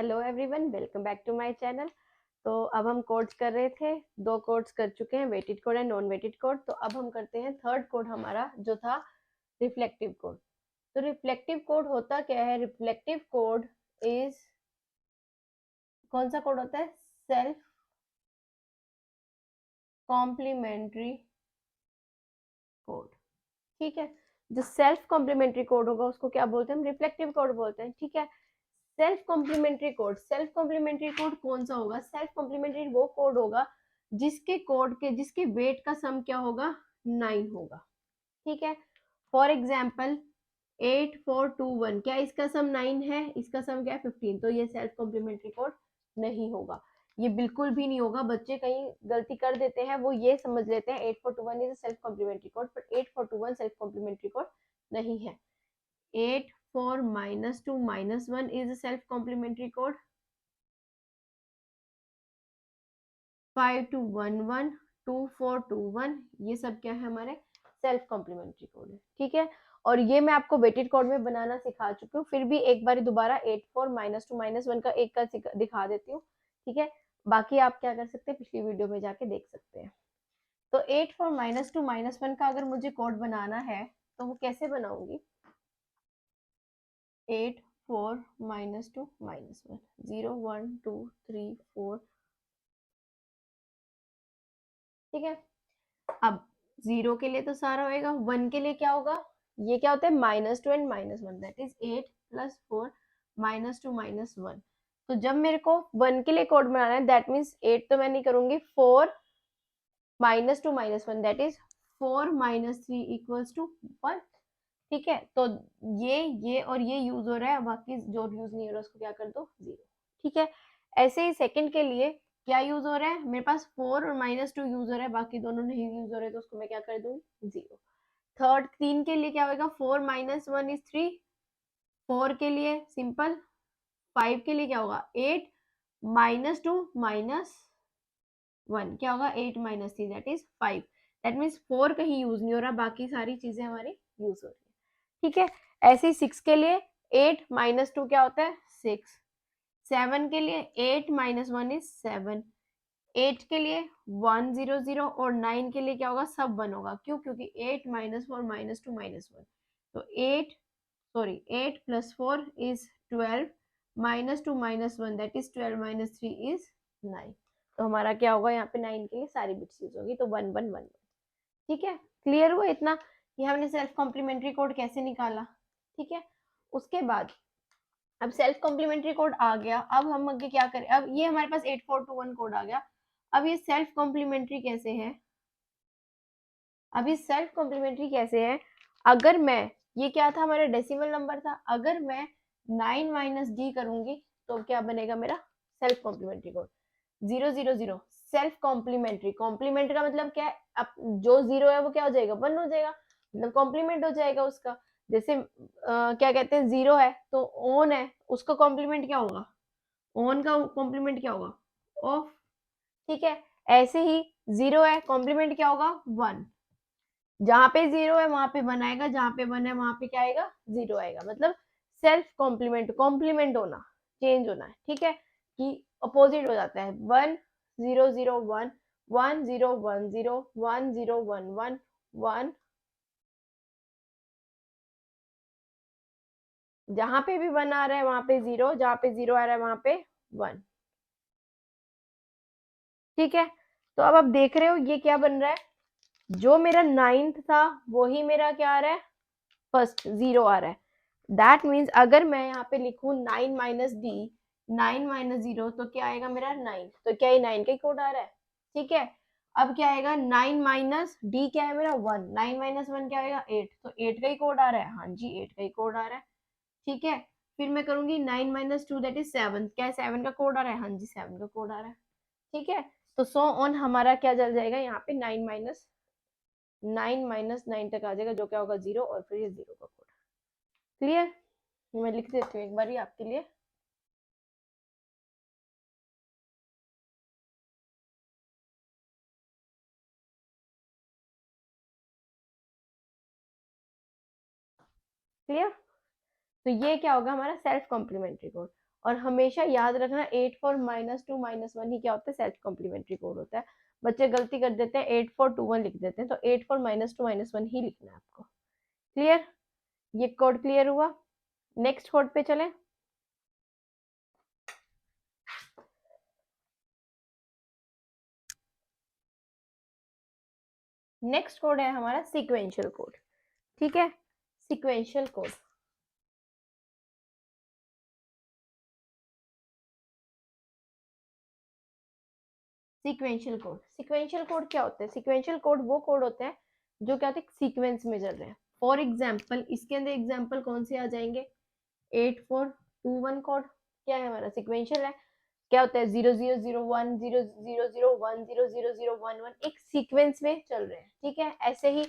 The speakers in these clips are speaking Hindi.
Hello everyone, welcome back to my channel. तो अब हम कोड्स कर रहे थे, 2 कोड्स कर चुके हैं, weighted code and non weighted code. तो अब हम करते हैं थर्ड कोड हमारा जो था रिफ्लेक्टिव कोड। तो रिफ्लेक्टिव कोड होता क्या है? रिफ्लेक्टिव कोड इज, कौन सा कोड होता है? Self complementary code. ठीक है, जो सेल्फ कॉम्प्लीमेंट्री कोड होगा उसको क्या बोलते हैं? हम रिफ्लेक्टिव कोड बोलते हैं। ठीक है, self complementary code, self complementary code कौन सा होगा? सेल्फ कॉम्प्लीमेंट्री वो कोड होगा जिसके वेट का सम क्या होगा? 9 होगा। ठीक है, फॉर एग्जाम्पल 8421, क्या इसका सम 9 है? इसका सम क्या है? 15। तो ये सेल्फ कॉम्प्लीमेंट्री कोड नहीं होगा, ये बिल्कुल भी नहीं होगा। बच्चे कहीं गलती कर देते हैं, वो ये समझ लेते हैं 8421 इज सेल्फ कॉम्प्लीमेंट्री कोड, पर 8421 सेल्फ कॉम्प्लीमेंट्री कोड नहीं है। 8 4 -2 -1 is a self complementary code. 5 2 1 1 2 4 2 1, ये सब क्या है? हमारे सेल्फ कॉम्प्लीमेंट्री कोड है। ठीक है, और ये मैं आपको वेटेड कोड में बनाना सिखा चुकी हूँ, फिर भी एक बार दोबारा 8 4 -2 -1 का एक का दिखा देती हूँ। ठीक है, बाकी आप क्या कर सकते हैं, पिछली वीडियो में जाके देख सकते हैं। तो 8 4 -2 -1 का अगर मुझे कोड बनाना है तो वो कैसे बनाऊंगी? 8 4 -2 -1 0 1 2 3 4। ठीक है, अब 0 के लिए तो सारा होएगा, 1 के लिए क्या होगा? ये क्या होता है? -2 एंड -1, दैट इज 8 + 4 -2 -1। तो जब मेरे को 1 के लिए कोड बनाना है, दैट मीन्स 8 तो मैं नहीं करूंगी, 4 -2 -1, दैट इज 4 -3 = 1। ठीक है, तो ये और ये यूज हो रहा है, बाकी जो यूज नहीं हो रहा उसको क्या कर दो? 0। ठीक है, ऐसे ही सेकंड के लिए क्या यूज हो रहा है? मेरे पास 4 और -2 यूज हो रहा है, बाकी दोनों नहीं यूज हो रहे, तो उसको मैं क्या कर दूंगी? 0। थर्ड 3 के लिए क्या होगा? 4 -1 = 3। 4 के लिए सिंपल। 5 के लिए क्या होगा? 8 -2 -1, क्या होगा? 8 -3, दैट इज 5। दैट मीन्स 4 कहीं यूज नहीं हो रहा, बाकी सारी चीजें हमारी यूज हो रही है। ठीक है, ऐसे ही 6 के लिए 8 -2 क्या होता है? 6। 7 के लिए 8 -1 = 7। 8 के लिए 1 0 0, और 9 के लिए क्या होगा? सब 1 होगा। क्यों? क्योंकि 8 -4 -2 -1, तो 8 + 4 is 12 -2 -1, दैट इज 12 - 3 is 9। तो हमारा क्या होगा? यहाँ पे 9 के लिए सारी बिट्स यूज होगी, तो 1 1 1 1। ठीक है, क्लियर हुआ इतना कि हमने सेल्फ कॉम्प्लीमेंट्री कोड कैसे निकाला? ठीक है, उसके बाद अब सेल्फ कॉम्प्लीमेंट्री कोड आ गया, अब हम आगे क्या करें? अब ये हमारे पास 8421 कोड आ गया। अब ये सेल्फ कॉम्प्लीमेंट्री कैसे है? अब ये सेल्फ कॉम्प्लीमेंट्री कैसे है? अगर मैं, ये क्या था? हमारा डेसिमल नंबर था। अगर मैं 9 - d करूंगी तो क्या बनेगा मेरा self complementary code? 0 0 0 self complementary. Complement का मतलब क्या है? अब जो 0 है वो क्या हो जाएगा? 1 हो जाएगा, मतलब कॉम्प्लीमेंट हो जाएगा उसका। जैसे क्या कहते हैं, 0 है तो ऑन है, उसका कॉम्प्लीमेंट क्या होगा? ऑन का कॉम्प्लीमेंट क्या होगा? ऑफ। ठीक है, ऐसे ही 0 है, कॉम्प्लीमेंट क्या होगा? 1। जहां पे 0 है वहां पे 1 आएगा, जहां पे 1 है वहां पे क्या आएगा? 0 आएगा। मतलब सेल्फ कॉम्प्लीमेंट, कॉम्प्लीमेंट होना, चेंज होना है। ठीक है, कि अपोजिट हो जाता है। 1 0 0 1 1 0 1 0 1 0 1 1 1, जहां पे भी 1 आ रहा है वहां पे 0, जहां पे 0 आ रहा है वहां पे 1। ठीक है, तो अब आप देख रहे हो ये क्या बन रहा है? जो मेरा 9th था वही मेरा क्या आ रहा है? फर्स्ट 0 आ रहा है। दैट मीन्स अगर मैं यहाँ पे लिखूं 9 - d, 9 - 0, तो क्या आएगा मेरा? 9। तो क्या ये 9 का ही कोड आ रहा है? ठीक है, अब क्या आएगा? 9 - d क्या है मेरा? 1। 9 - 1 क्या आएगा? 8। तो 8 का ही कोड आ रहा है। हाँ जी, 8 का ही कोड आ रहा है। ठीक है, फिर मैं करूंगी 9 - 2, दैट इज 7। क्या है? 7 का कोड आ रहा है। हाँ जी, 7 का कोड आ रहा है। ठीक है, तो सो ऑन हमारा क्या चल जाएगा यहाँ पे? 9 - 9 तक आ जाएगा, जो क्या होगा? 0, और फिर ये 0 का कोड। क्लियर? मैं लिख देती हूँ एक बार आपके लिए। क्लियर? तो ये क्या होगा? हमारा सेल्फ कॉम्प्लीमेंट्री कोड। और हमेशा याद रखना 8 4 -2 -1 ही क्या होता है, सेल्फ कॉम्प्लीमेंट्री कोड होता है। बच्चे गलती कर देते हैं 8 4 2 1 लिख देते हैं, तो 8 4 -2 -1 ही लिखना है आपको। क्लियर, ये कोड क्लियर हुआ। नेक्स्ट कोड पे चलें। नेक्स्ट कोड है हमारा सीक्वेंशियल कोड। ठीक है, sequential code. Sequential code, sequential code क्या होता है? सीक्वेंशियल कोड वो कोड होते हैं जो क्या होते हैं, सीक्वेंस में चल रहे हैं। फॉर एग्जाम्पल, इसके अंदर एग्जाम्पल कौन से आ जाएंगे? 8 4 2 1 कोड क्या है हमारा, सीक्वेंशियल है। क्या होता है, 0 0 0 1 0 0 0 1 0 0 0 1 1, एक सीक्वेंस में चल रहे हैं। ठीक है, ऐसे ही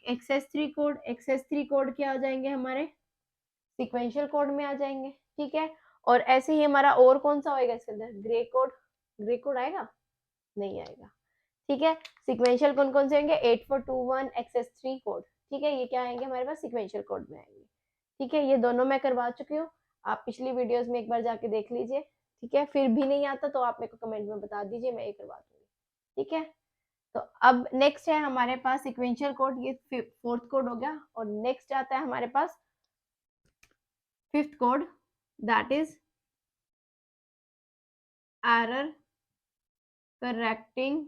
एक्सेस 3 कोड, एक्सेस 3 कोड क्या आ जाएंगे हमारे, सीक्वेंशियल कोड में आ जाएंगे। ठीक है, और ऐसे ही हमारा और कौन सा होएगा इसके अंदर, ग्रे कोड। ग्रे कोड आएगा? नहीं आएगा। ठीक है, सीक्वेंशियल कौन कौन से होंगे, 8 4 2 1 एक्सेस 3 कोड। ठीक है, ये क्या आएंगे हमारे पास, सीक्वेंशियल कोड में आएंगे। ठीक है, ये दोनों मैं करवा चुकी हूँ, आप पिछली वीडियोस में एक बार जाके देख लीजिए। ठीक है, फिर भी नहीं आता तो आप मेरे को कमेंट में बता दीजिए, मैं ये करवा दूंगी। ठीक है, तो अब नेक्स्ट है हमारे पास सीक्वेंशियल कोड, ये फोर्थ कोड हो गया। और नेक्स्ट आता है हमारे पास fifth code, that is error correcting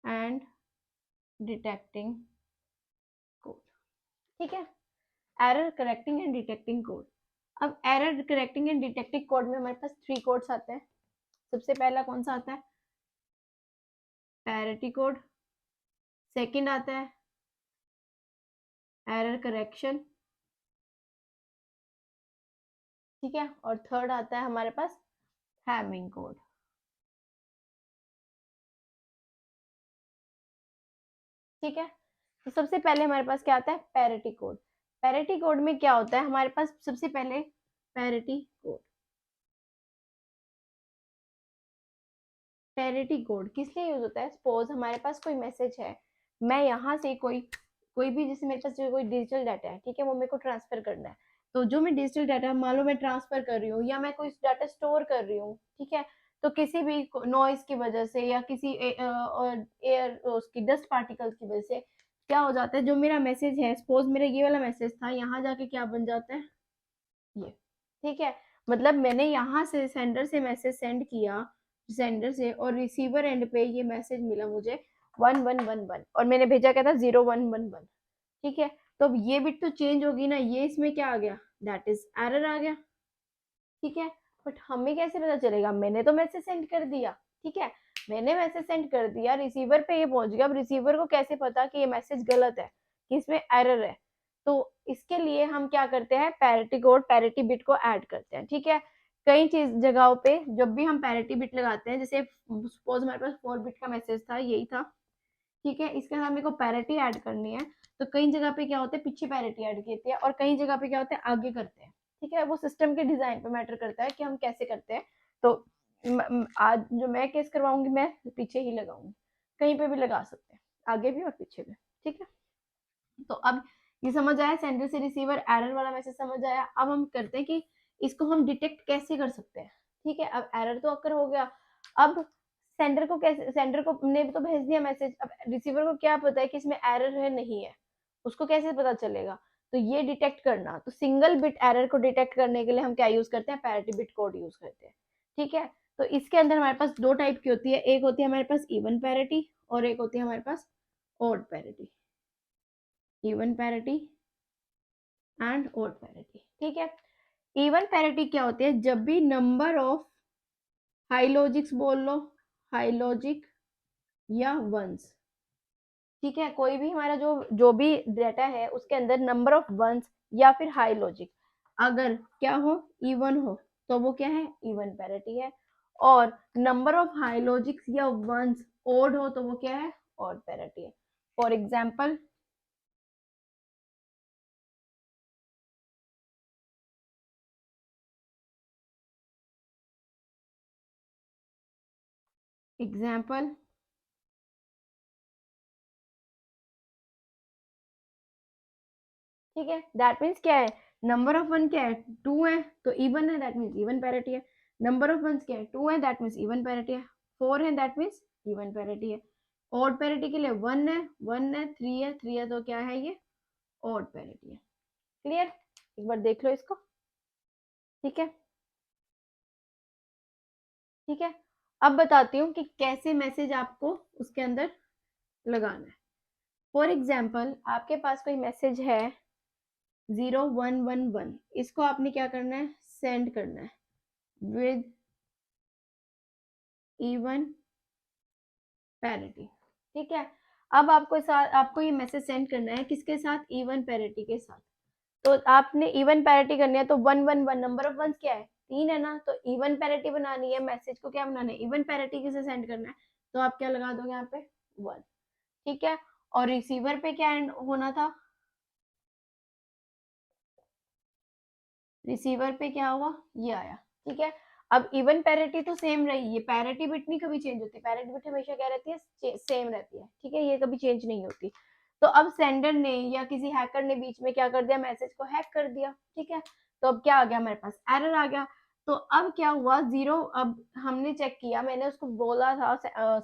and detecting code. ठीक है, error correcting and detecting code. अब error correcting and detecting code में हमारे पास 3 कोड्स आते हैं। सबसे पहला कौन सा आता है, पैरिटी कोड। सेकंड आता है एरर करेक्शन। ठीक है, और थर्ड आता है हमारे पास हैमिंग कोड। ठीक है, तो सबसे पहले हमारे पास क्या आता है, पैरिटी कोड। पैरिटी कोड में क्या होता है हमारे पास, सबसे पहले पैरिटी कोड। पैरिटी कोड किस लिए यूज होता है, सपोज हमारे पास कोई मैसेज है, मैं यहाँ से कोई कोई भी, जैसे मेरे पास जो कोई डिजिटल डाटा है, ठीक है, वो मेरे को ट्रांसफर करना है। तो जो मैं डिजिटल डाटा मान लो मैं ट्रांसफर कर रही हूँ, या मैं कोई डाटा स्टोर कर रही हूँ, ठीक है, तो किसी भी नॉइस की वजह से या किसी एयर उसकी डस्ट पार्टिकल्स की वजह से क्या हो जाता है, जो मेरा मैसेज है, सपोज मेरा ये वाला मैसेज था, यहाँ जाके क्या बन जाता है ये। ठीक है, मतलब मैंने यहाँ से सेंडर से मैसेज सेंड किया, सेंडर से, और रिसीवर एंड पे ये मैसेज मिला मुझे 1111, और मैंने भेजा क्या था 0111। ठीक है, तो अब ये बिट तो चेंज होगी ना, ये इसमें क्या आ गया, दैट इज एरर आ गया। ठीक है, बट हमें कैसे पता चलेगा, मैंने तो मैसेज सेंड कर दिया। ठीक है, मैंने मैसेज सेंड कर दिया, रिसीवर पे ये पहुंच गया, अब रिसीवर को कैसे पता कि ये मैसेज गलत है, कि इसमें एरर है। तो इसके लिए हम क्या करते हैं, पैरिटी कोड, पैरिटी बिट को ऐड करते हैं। ठीक है, कई चीज जगहों पे जब भी हम पैरिटी बिट लगाते हैं, जैसे सपोज हमारे पास 4 बिट का मैसेज था, यही था। ठीक है, इसके साथ मेरे को पैरिटी ऐड करनी है, तो कई जगह पे क्या होता है, पीछे पैरिटी ऐड करती है, और कई जगह पे क्या होता है, आगे करते हैं। ठीक है, वो सिस्टम के डिजाइन पे मैटर करता है कि हम कैसे करते हैं। तो आज जो मैं केस करवाऊंगी, मैं पीछे ही लगाऊंगी, कहीं पे भी लगा सकते हैं, आगे भी और पीछे भी। ठीक है, तो अब ये समझ आया, सेंडर से रिसीवर एरर वाला मैसेज समझ आया। अब हम करते हैं कि इसको हम डिटेक्ट कैसे कर सकते हैं। ठीक है, अब एरर तो अकर हो गया, अब सेंडर को कैसे, सेंडर को ने तो भेज दिया मैसेज, अब रिसीवर को क्या पता है कि इसमें एरर है नहीं है, उसको कैसे पता चलेगा। तो ये डिटेक्ट करना, तो सिंगल बिट एरर को डिटेक्ट करने के लिए हम क्या यूज करते हैं, पैरिटी बिट कोड यूज करते हैं। ठीक है, तो इसके अंदर हमारे पास 2 टाइप की होती है, एक होती है हमारे पास इवन पैरिटी, और एक होती है हमारे पास odd parity. Even parity and odd parity. ठीक है, इवन पैरिटी क्या होती है, जब भी नंबर ऑफ हाई लॉजिक्स बोल लो, हाई लॉजिक या वंस। ठीक है, कोई भी हमारा जो जो भी डाटा है उसके अंदर नंबर ऑफ वंस या फिर हाई लॉजिक अगर क्या हो, इवन हो, तो वो क्या है, इवन पैरिटी है। और नंबर ऑफ हाई लॉजिक्स या वंस ओड हो, तो वो क्या है, ऑड पैरिटी है। फॉर एग्जाम्पल, एग्जाम्पल, ठीक है, दैट मीन्स क्या है, नंबर ऑफ वन क्या है, 2 है तो इवन है, दैट मीन्स इवन पैरिटी है। नंबर ऑफ वंस क्या है, 2 है, दैट मीन्स इवन पैरिटी है। 4 है, दैट मीन्स इवन पैरिटी है। ऑड पैरिटी के लिए 1 है, 1 है, 3 है, 3 है, तो क्या है ये ऑड पैरिटी है। क्लियर, एक बार देख लो इसको। ठीक है, ठीक है। अब बताती हूँ कि कैसे मैसेज आपको उसके अंदर लगाना है। फॉर एग्जाम्पल आपके पास कोई मैसेज है 0111, इसको आपने क्या करना है, सेंड करना है विद इवन पैरिटी। ठीक है, अब आपको ये मैसेज सेंड करना है किसके साथ, इवन पैरिटी के साथ। तो आपने इवन पैरिटी करनी है तो 111 नंबर ऑफ वंस क्या है, 3 है ना, तो इवन पैरिटी बनानी है, मैसेज को क्या बनाना है, इवन पैरिटी के से सेंड करना है, तो आप क्या लगा दोगे यहाँ पे 1। ठीक है, और रिसीवर पे क्या एंड होना था, रिसीवर पे क्या हुआ, ये आया। ठीक है, अब इवन पैरिटी तो सेम रही, ये पैरिटी बिट नहीं कभी चेंज होती, पैरिटी बिट हमेशा क्या रहती है, सेम रहती है। ठीक है, ये कभी चेंज नहीं होती। तो अब सेंडर ने या किसी हैकर ने बीच में क्या कर दिया, मैसेज को हैक कर दिया। ठीक है, तो अब क्या आ गया हमारे पास, एरर आ गया। तो अब क्या हुआ, 0, अब हमने चेक किया, मैंने उसको बोला था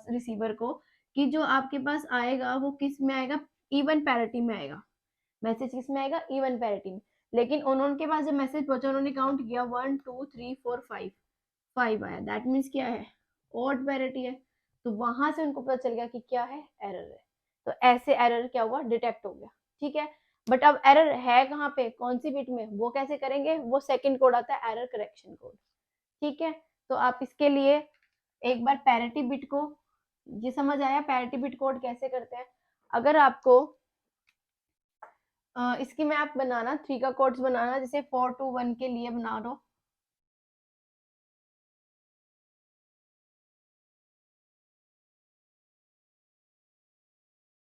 रिसीवर को कि जो आपके पास आएगा वो किस में आएगा, इवन पैरिटी में आएगा, मैसेज किस में आएगा, इवन पैरिटी में। लेकिन उनके पास जब मैसेज पहुंचा उन्होंने काउंट किया 1 2 3 4 5, 5 आया, दैट मीन्स क्या है, ऑड पैरिटी है। तो वहां से उनको पता चल गया कि क्या है, एरर है। तो ऐसे एरर क्या हुआ, डिटेक्ट हो गया। ठीक है, बट अब एरर है कहाँ पे, कौन सी बिट में, वो कैसे करेंगे, वो सेकंड कोड आता है एरर करेक्शन कोड। ठीक है, तो आप इसके लिए एक बार पैरिटी बिट को, ये समझ आया पैरिटी बिट कोड कैसे करते हैं। अगर आपको इसकी मैं आप बनाना 3 का कोड्स बनाना, जैसे 4 2 1 के लिए बना दो।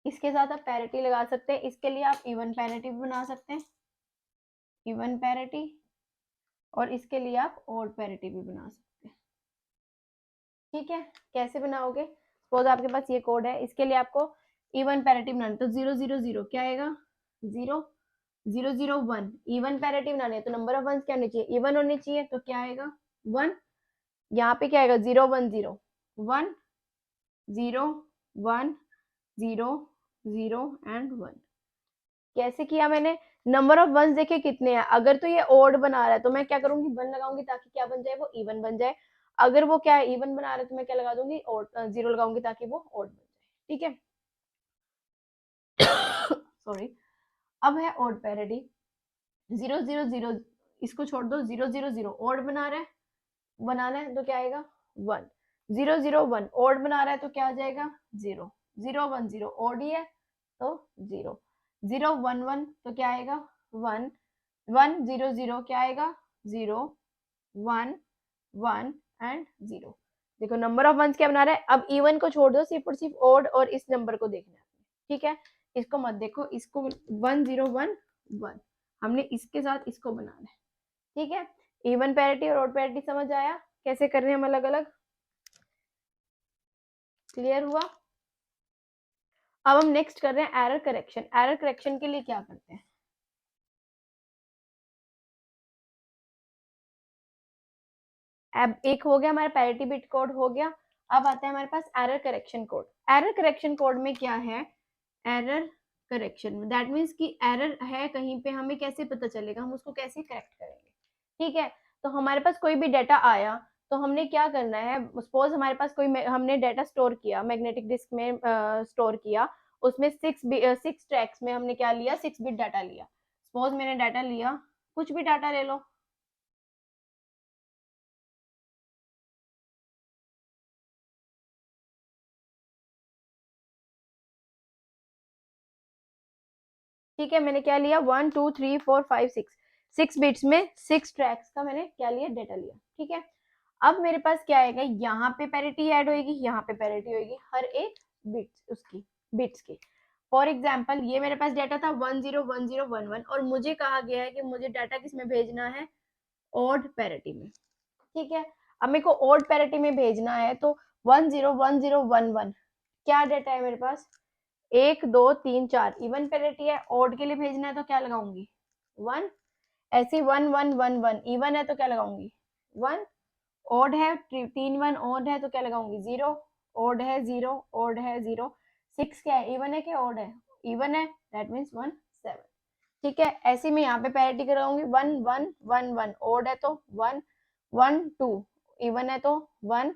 इसके साथ आप पैरिटी लगा सकते हैं, इसके लिए आप इवन पैरिटी भी बना सकते हैं, इवन पैरिटी, और इसके लिए आप ऑड पैरिटी भी बना सकते हैं। ठीक है, कैसे बनाओगे, सपोज आपके पास ये कोड है, इसके लिए आपको इवन पैरिटी बनाना, तो 0 0 0 क्या आएगा, 0 0 0 1, इवन पैरिटी बनानी है तो नंबर ऑफ वंस क्या होनी चाहिए, इवन होनी चाहिए, तो क्या आएगा 1। यहाँ पे क्या आएगा, 0 1 0 1 0 1 0 0 एंड 1। कैसे किया मैंने, नंबर ऑफ वंस देखे कितने हैं, अगर तो ये ओड बना रहा है तो मैं क्या करूंगी, 1 लगाऊंगी ताकि क्या बन जाए, वो इवन बन जाए। अगर वो क्या है, इवन बना रहा है तो मैं क्या लगा दूंगी, 0 लगाऊंगी ताकि वो ओड बन जाए। ठीक है, सॉरी। अब है ओड पैरिटी, 0 0 0 इसको छोड़ दो, 0 0 0 ओड बनाना है तो क्या आएगा 1, 0 0 1 ओड बना रहा है तो क्या आ जाएगा 0, 0 1 0 ओड ही है तो 0, 0 1 1 तो क्या आएगा 1, 1 0 0 क्या आएगा 0 1 1 एंड 0। देखो नंबर ऑफ वंस क्या बना रहा है, अब इवन को छोड़ दो, सिर्फ और सिर्फ ओड और इस नंबर को देखना है। ठीक है, इसको मत देखो, इसको 1 0 1 1 हमने इसके साथ इसको बनाना है। ठीक है, इवन पैरिटी और ऑड पैरिटी समझ आया कैसे कर रहे हैं हम अलग अलग, क्लियर हुआ। अब हम नेक्स्ट कर रहे हैं एरर करेक्शन। एरर करेक्शन के लिए क्या करते हैं, अब एक हो गया हमारा पैरिटी बिट कोड हो गया, अब आता है हमारे पास error correction code. Error correction code में क्या है, एरर करेक्शन में दैट मीन्स कि एरर है कहीं पे, हमें कैसे पता चलेगा, हम उसको कैसे करेक्ट करेंगे। ठीक है, तो हमारे पास कोई भी डाटा आया तो हमने क्या करना है, सपोज हमारे पास कोई हमने डाटा स्टोर किया, मैग्नेटिक डिस्क में स्टोर किया, उसमें 6 ट्रैक्स में हमने क्या लिया, 6 बिट डाटा लिया। सपोज मैंने डाटा लिया, कुछ भी डाटा ले लो, ठीक है, मैंने क्या लिया 1 2 3 4 5 6, 6 बिट्स में 6 ट्रैक्स का मैंने क्या लिया, डाटा लिया। ठीक है, अब मेरे पास क्या आएगा, यहाँ पे पैरिटी ऐड होगी, यहाँ पे पैरिटी होगी, हर एक बिट्स उसकी, बिट्स की। फॉर एग्जाम्पल ये मेरे पास डाटा था 1 0 1 0 1 1 और मुझे कहा गया है कि मुझे डाटा किस में भेजना है, ऑड पैरिटी में। ठीक है, अब मेरे को ऑड पैरिटी में भेजना है तो 1 0 1 0 1 1 क्या डाटा है मेरे पास, 1 2 3 4 इवन पैरिटी है, ऑड के लिए भेजना है तो क्या लगाऊंगी 1, ऐसे 1 1 1 1 इवन है तो क्या लगाऊंगी 1, ओड है 3 1 ओड है तो क्या लगाऊंगी 0, ओड है 0, ओड है 0, 6 क्या है इवन है क्या ओड है इवन है, दैट मीन्स 1 7। ठीक है, ऐसे में यहाँ पे पैरिटी कराऊंगी 1 1 1 1, ओड है तो 1 1 2, इवन है तो 1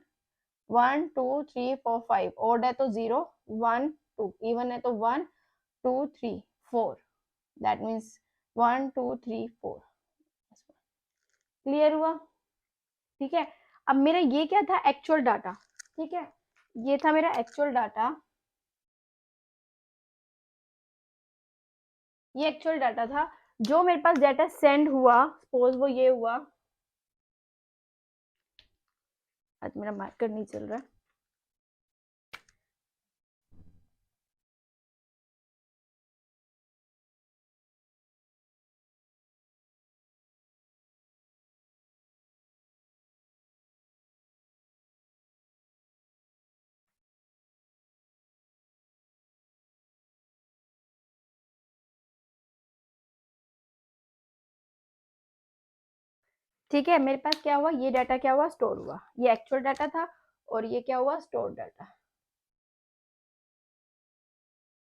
1 2 3 4 5, ओड है तो 0 1 2, इवन है तो 1 2 3 4, दैट मीन्स 1 2 3 4। क्लियर हुआ? ठीक है, अब मेरा ये क्या था एक्चुअल डाटा। ठीक है, ये था मेरा एक्चुअल डाटा, ये एक्चुअल डाटा था जो मेरे पास डाटा सेंड हुआ, सपोज वो ये हुआ, आज मेरा मार्कर नहीं चल रहा। ठीक है, मेरे पास क्या हुआ, ये डाटा क्या हुआ स्टोर हुआ, ये एक्चुअल डाटा था और ये क्या हुआ स्टोर डाटा।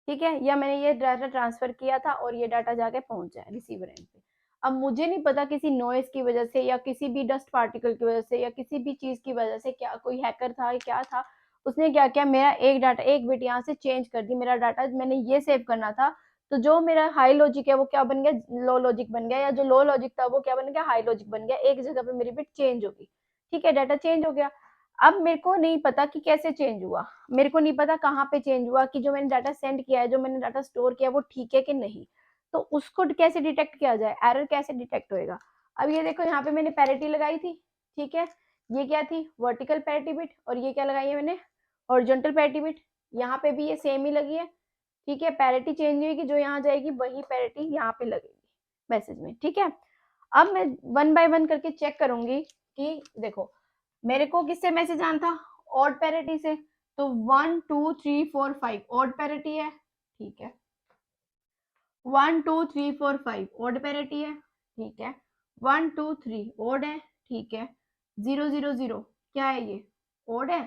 ठीक है, या मैंने ये डाटा ट्रांसफर किया था और ये डाटा जाके पहुंच जाए रिसीवर एंड पे। अब मुझे नहीं पता किसी नॉइस की वजह से या किसी भी डस्ट पार्टिकल की वजह से या किसी भी चीज की वजह से, क्या कोई हैकर था या क्या था, उसने क्या किया, मेरा एक डाटा एक बिट यहाँ से चेंज कर दी, मेरा डाटा मैंने ये सेव करना था, तो जो मेरा हाई लॉजिक है वो क्या बन गया लो लॉजिक बन गया, या जो लो लॉजिक था वो क्या बन गया हाई लॉजिक बन गया, एक जगह पे मेरी बिट चेंज होगी। ठीक है, डाटा चेंज हो गया। अब मेरे को नहीं पता कि कैसे चेंज हुआ, मेरे को नहीं पता कहाँ पे चेंज हुआ, कि जो मैंने डाटा सेंड किया है, जो मैंने डाटा स्टोर किया है वो ठीक है कि नहीं, तो उसको कैसे डिटेक्ट किया जाए, एरर कैसे डिटेक्ट होएगा। अब ये देखो यहाँ पे मैंने पैरिटी लगाई थी। ठीक है, ये क्या थी वर्टिकल पैरिटी बिट, और ये क्या लगाई है मैंने हॉरिजॉन्टल पैरिटी बिट, यहाँ पे भी ये सेम ही लगी है। ठीक है, पैरिटी चेंज हुई कि जो यहाँ जाएगी वही पैरिटी यहाँ पे लगेगी मैसेज में। ठीक है, अब मैं वन बाय वन करके चेक करूंगी कि देखो मेरे को किससे मैसेज आना था, ऑड पैरिटी से, तो 1 2 3 4 5 ऑड पैरिटी है। ठीक है, 1 2 3 4 5 ऑड पैरिटी है। ठीक है, 1 2 3 ऑड है। ठीक है, 0 0 0 क्या है ये ऑड है,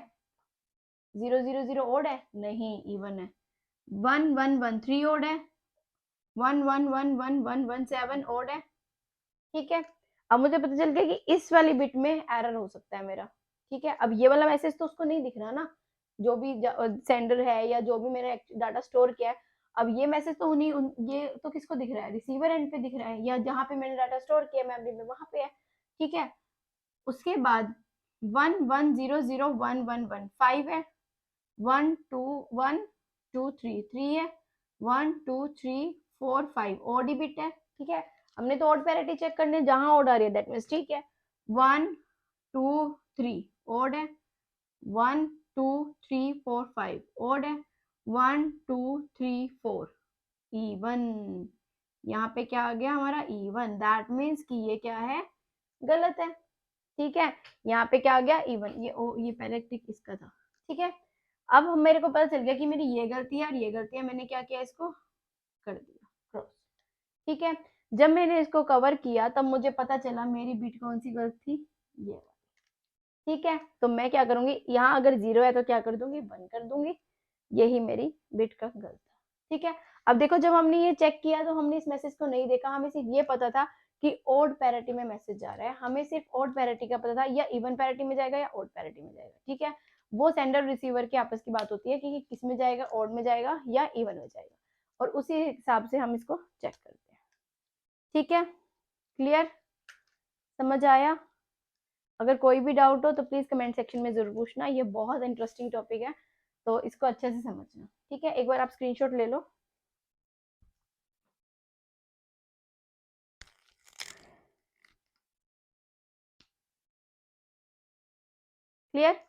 0 0 0 ऑड है नहीं इवन है, 1 1 1 3 ऑड है, 1 1 1 1 1 1 7 ऑड है। ठीक है, अब मुझे पता चल गया कि इस वाली बिट में एरर हो सकता है मेरा। ठीक है, अब ये वाला मैसेज तो उसको नहीं दिख रहा ना, जो भी सेंडर है या जो भी मैंने डाटा स्टोर किया है, अब ये मैसेज तो उन्हीं ये तो किसको दिख रहा है रिसीवर एंड पे दिख रहा है, या जहां पे मैंने डाटा स्टोर किया मेमोरी में वहां पे है। ठीक है, उसके बाद 1 1 0 0 1 1 1 5 है, 1 2 1 2 3 3 है, 1 2 3 4 5 ऑड बिट है। ठीक है, हमने तो ऑड पैरिटी चेक करने जहां ऑड आ रही है दैट मीन्स ठीक है, 1 2 3 ऑड है, 1 2 3 4 5 ऑड है, 1 2 3 4 इवन, यहाँ पे क्या आ गया हमारा इवन, दैट मीन्स कि ये क्या है गलत है। ठीक है, यहाँ पे क्या आ गया इवन, ये पहले टिक इसका था। ठीक है, अब मेरे को पता चल गया कि मेरी ये गलती है और ये गलती है, मैंने क्या किया इसको कर दिया क्रॉस। ठीक है, जब मैंने इसको कवर किया तब मुझे पता चला मेरी बिट कौन सी गलत थी, ये। ठीक है, तो मैं क्या करूंगी यहाँ अगर 0 है तो क्या कर दूंगी 1 कर दूंगी, यही मेरी बिट का गलत था। ठीक है, अब देखो जब हमने ये चेक किया तो हमने इस मैसेज को नहीं देखा, हमें सिर्फ ये पता था कि ओड पैरिटी में मैसेज जा रहा है, हमें सिर्फ ओड पैरिटी का पता था, या इवन पैरिटी में जाएगा या ओड पैरिटी में जाएगा। ठीक है, वो सेंडर रिसीवर की आपस की बात होती है कि किस में जाएगा, ओड में जाएगा या इवन में जाएगा, और उसी हिसाब से हम इसको चेक करते हैं। ठीक है, क्लियर, समझ आया? अगर कोई भी डाउट हो तो प्लीज कमेंट सेक्शन में जरूर पूछना, ये बहुत इंटरेस्टिंग टॉपिक है, तो इसको अच्छे से समझना। ठीक है, एक बार आप स्क्रीनशॉट ले लो। क्लियर,